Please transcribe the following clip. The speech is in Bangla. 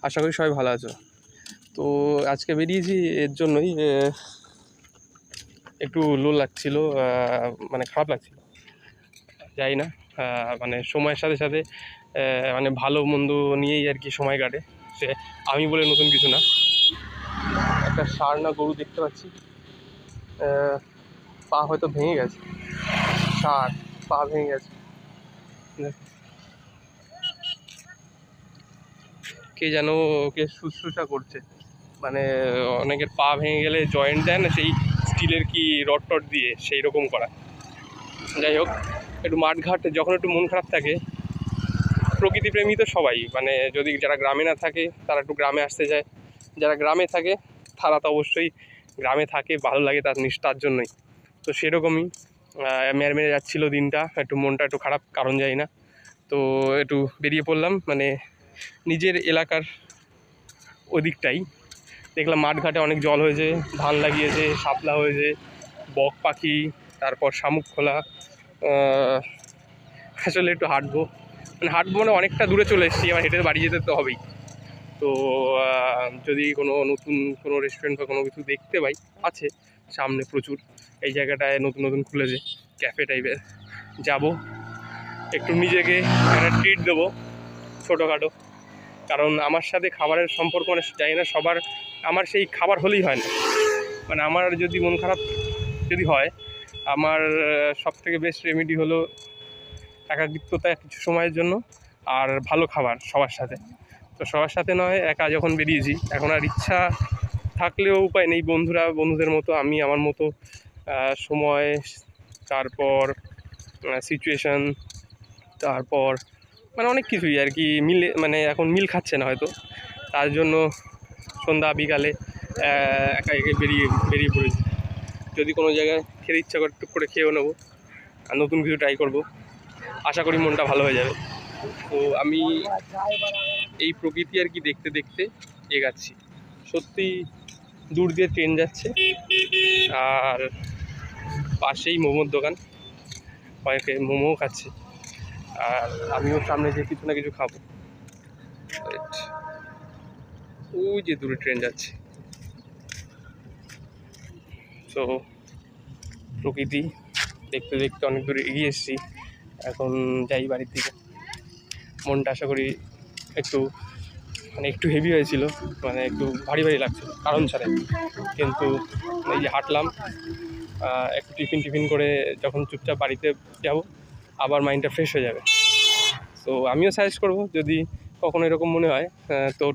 আশা করি সবাই ভালো আছো। তো আজকে বেরিয়েছি এর জন্যই, একটু লো লাগছিল, মানে খারাপ লাগছিল, যাই না। মানে সময়ের সাথে সাথে মানে ভালো মন্দ নিয়েই আর কি সময় কাটে। সে আমি বলে নতুন কিছু না। একটা ষাঁড় না গরু দেখতে পাচ্ছি, পা হয়তো ভেঙে গেছে, ষাঁড় পা ভেঙে গেছে। কে যেন ওকে শুশ্রূষা করছে, মানে অনেকের পা ভেঙে গেলে জয়েন্ট দেয় না, সেই স্টিলের কি রড টড দিয়ে সেই রকম করা। যাই হোক, একটু মাঠঘাট যখন একটু মন খারাপ থাকে, প্রকৃতিপ্রেমী তো সবাই, মানে যদি যারা গ্রামে না থাকে তারা একটু গ্রামে আসতে যায়, যারা গ্রামে থাকে তারা তো অবশ্যই গ্রামে থাকে, ভালো লাগে তার নিষ্ঠার জন্যই। তো সেরকমই মেরে মেরে যাচ্ছিলো দিনটা, একটু মনটা একটু খারাপ, কারণ যাই না। তো একটু বেরিয়ে পড়লাম, মানে নিজের এলাকার ওদিকটাই দেখলাম মাঠঘাটে অনেক জল হয়েছে, ধান লাগিয়েছে, শাপলা হয়েছে, বক পাখি, তারপর শামুক খোলা। আসলে একটু হাঁটবো, মানে অনেকটা দূরে চলে এসেছি, এবার হেঁটে বাড়ি যেতে তো হবেই। তো যদি কোনো নতুন কোনো রেস্টুরেন্ট বা কোনো কিছু দেখতে পাই, আছে সামনে প্রচুর, এই জায়গাটায় নতুন নতুন খুলেছে ক্যাফে টাইপের, যাব, একটু নিজেকে একটা ট্রিট দেবো ছোটোখাটো। কারণ আমার সাথে খাবারের সম্পর্ক মানে জানি না সবার, আমার সেই খাবার হলেই হয় না। মানে আমার যদি মন খারাপ যদি হয়, আমার সবথেকে বেস্ট রেমেডি হলো একাকিত্বতা কিছু সময়ের জন্য, আর ভালো খাবার সবার সাথে। তো সবার সাথে নয়, একা যখন বেরিয়েছি, এখন আর ইচ্ছা থাকলেও উপায় নেই, বন্ধুদের মতো, আমি আমার মতো সময়, তারপর সিচুয়েশান, তারপর মানে অনেক কিছুই আর কি মিলে, মানে এখন মিল খাচ্ছে না হয়তো, তার জন্য সন্ধ্যা বিকালে একা একে বেরিয়ে পড়েছি। যদি কোনো জায়গায় খেতে ইচ্ছা করে টুক করে খেয়েও নেবো, আর নতুন কিছু ট্রাই করবো, আশা করি মনটা ভালো হয়ে যাবে। তো আমি এই প্রকৃতি আর কি দেখতে দেখতে এগাচ্ছি। সত্যি দূর দিয়ে ট্রেন যাচ্ছে, আর পাশেই মোমোর দোকান, অনেকে মোমোও খাচ্ছে, আর আমিও সামনে যে কিছু না কিছু খাবো। ওই যে দূরে ট্রেন যাচ্ছে। তো প্রকৃতি দেখতে দেখতে অনেক দূরে এগিয়ে এসেছি, এখন যাই বাড়ির দিকে। মনটা আশা করি একটু মানে একটু হেভি হয়েছিল, মানে একটু ভারী ভারী লাগছিল কারণ ছাড়াই, কিন্তু এই যে হাঁটলাম, একটু টিফিন করে যখন চুপচাপ বাড়িতে যাব, আবার মাইন্ডটা ফ্রেশ হয়ে যাবে। তো আমিও সাজেস্ট করবো, যদি কখনো এরকম মনে হয় তো